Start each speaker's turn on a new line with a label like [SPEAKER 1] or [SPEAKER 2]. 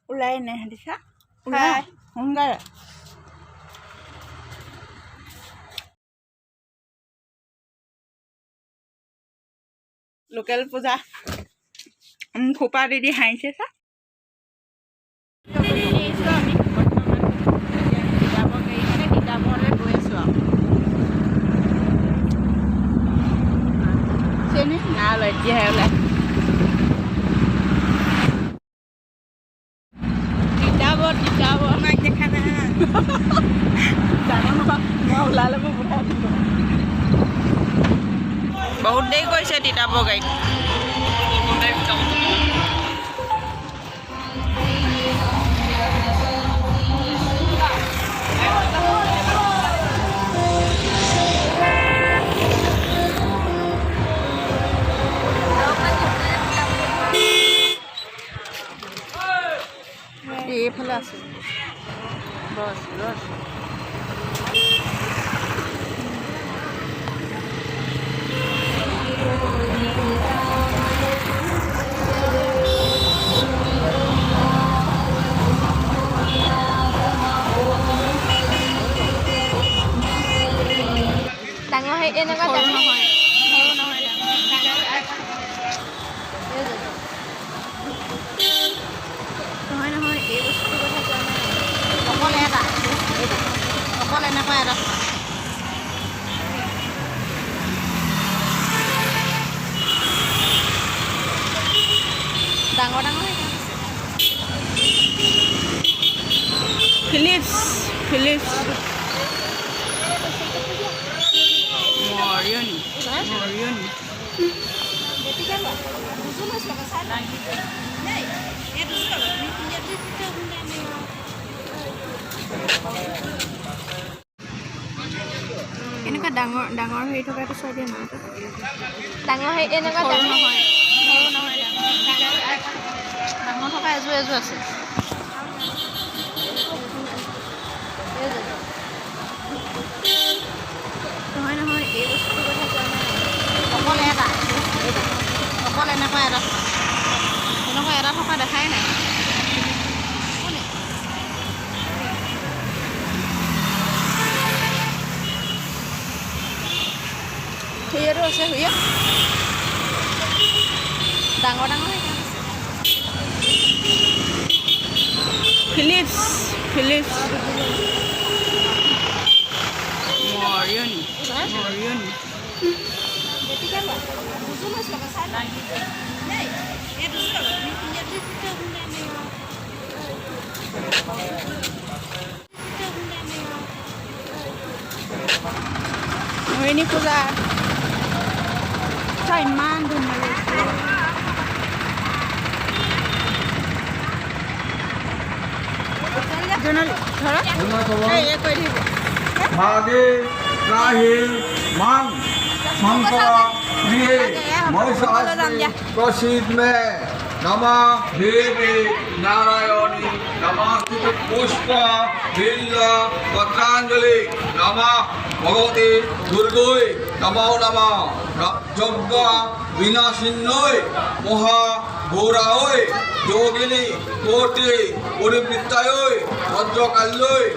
[SPEAKER 1] ওলাই নাই দিছা ওলাই সোনকালে লোকেল পূজা খোপা দিদি হাঁহিছে চা কিতাপলৈ গৈ আছোঁ আৰু চেনি নাই ওলাই এতিয়াহে ওলাই তিতাব আমাক দেখা নাই জানো নহয় মই ওলালে মই পঠাই দিম বহুত দেৰি কৰিছে তিতাবৰ গাড়ীত এইফালে আছে বস বস
[SPEAKER 2] ডাঙৰ হয় এনেকুৱা ডাঙৰ নহয় নহয় এই বস্তুটোৰ কথা কোৱা নাই অকল এটা অকল এনেকুৱা এটা ডাঙৰ ডাঙৰ
[SPEAKER 1] ফিলিপছ মৰিয়নি
[SPEAKER 2] এনেকুৱা ডাঙৰ হেৰি থকাটো চাই দিয়া নাই ডাঙৰ হেৰি এনেকুৱা ডাঙৰ নহয় ডাঙৰ থকা এযোৰ আছে নহয় এই বস্তুটোৰ কথা কোৱা নাই অকল এটা অকল এনেকুৱা এটা থকা দেখাই নাই সেয়াটো আছে সেয়া ডাঙৰ
[SPEAKER 1] ফিলিপছ মৰিয়নি মোহিনী পূজা চাই ইমান ধুনীয়া লাগিছে
[SPEAKER 3] मागे राही मांग मंगला ये महिषासुर प्रसिद्ध में नमः देवी नारायणी नमः पुष्प बिल्व पत्रांजलि नमः भगवती दुर्गोय नमो नमः यज्ञ विनाशिन्नोय महा घोराय योगिनी कोटि परिवृत्ताय भद्रकाल्योय